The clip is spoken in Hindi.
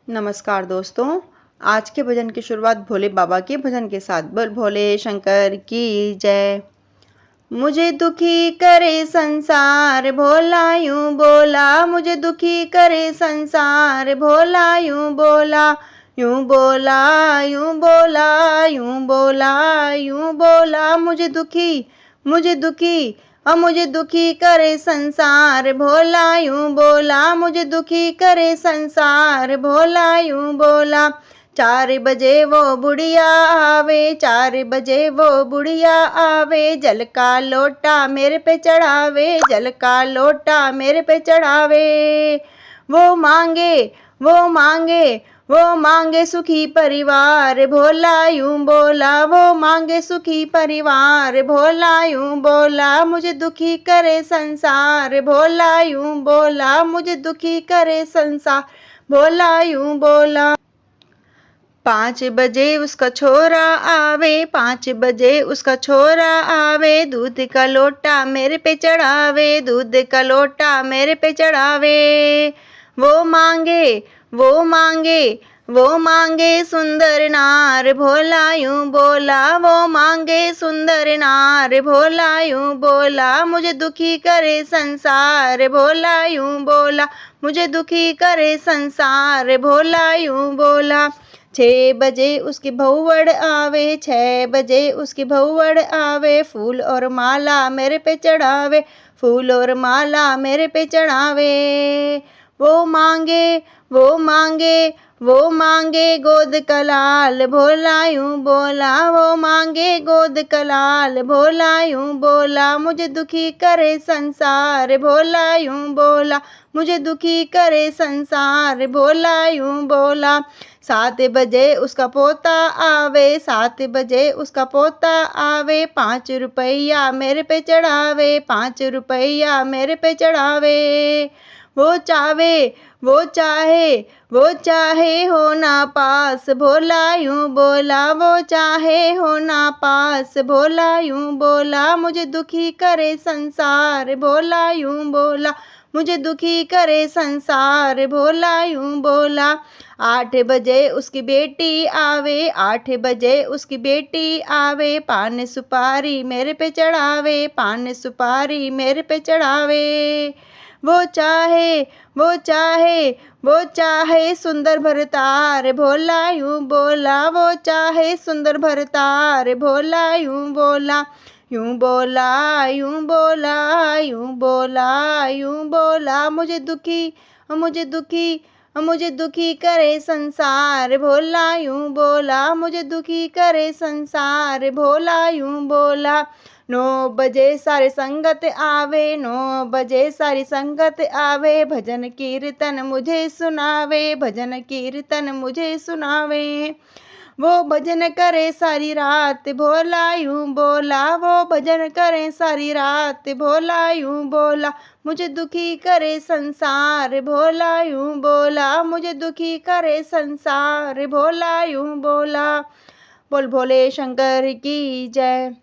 नमस्कार दोस्तों। आज के भजन की शुरुआत भोले बाबा के भजन के साथ। बोल भोले शंकर की जय। मुझे दुखी करे संसार भोला यूं बोला, मुझे दुखी करे संसार भोला यूं बोला, यूं बोला यूं बोला यूं बोला यूं बोला। मुझे दुखी करे संसार भोला यूं बोला, मुझे दुखी करे संसार भोला यूं बोला। 4 बजे वो बुढ़िया आवे, 4 बजे वो बुढ़िया आवे, जल का लोटा मेरे पे चढ़ावे, जल का लोटा मेरे पे चढ़ावे। वो मांगे सुखी परिवार भोला यूं बोला, वो मांगे सुखी परिवार भोला यूं बोला। मुझे दुखी करे संसार भोला यूं बोला, मुझे दुखी करे संसार भोला यूं बोला। 5 बजे उसका छोरा आवे, 5 बजे उसका छोरा आवे, दूध का लोटा मेरे पे चढ़ावे, दूध का लोटा मेरे पे चढ़ावे। वो मांगे सुंदर नार भोला यूं बोला, वो मांगे सुंदर नार भोला यूं बोला। मुझे दुखी करे संसार भोला यूं बोला, मुझे दुखी करे संसार भोला यूं बोला। 6 बजे उसकी बहुवड़ आवे, 6 बजे उसकी बहुवड़ आवे, फूल और माला मेरे पे चढ़ावे, फूल और माला मेरे पे चढ़ावे। वो मांगे गोद कलाल भोला यूं बोला, वो मांगे गोद कलाल भोला यूं बोला। मुझे दुखी करे संसार भोला यूं बोला, मुझे दुखी करे संसार भोला यूं बोला। 7 बजे उसका पोता आवे, 7 बजे उसका पोता आवे, 5 रुपया मेरे पे चढ़ावे, 5 रुपया मेरे पे चढ़ावे। वो चाहे हो ना पास भोला यूं बोला, वो चाहे हो ना पास भोला यूं बोला। मुझे दुखी करे संसार भोला यूं बोला, मुझे दुखी करे संसार भोला यूं बोला। 8 बजे उसकी बेटी आवे, 8 बजे उसकी बेटी आवे, पान सुपारी मेरे पे चढ़ावे, पान सुपारी मेरे पे चढ़ावे। वो चाहे सुंदर भरतार भोला यूं बोला, वो चाहे सुंदर भरतार भोला यूं बोला, यूं बोला यूं बोला यूं बोला यूं बोला। मुझे दुखी करे संसार भोला यूं बोला, मुझे दुखी करे संसार भोला यूं बोला। 9 बजे सारे संगत आवे, 9 बजे सारी संगत आवे, भजन कीर्तन मुझे सुनावे, भजन कीर्तन मुझे सुनावे। वो भजन करे सारी रात भोला यूं बोला, वो भजन करे सारी रात भोला यूं बोला। मुझे दुखी करे संसार भोला यूं बोला, मुझे दुखी करे संसार भोला यूं बोला। बोल भोले शंकर की जय।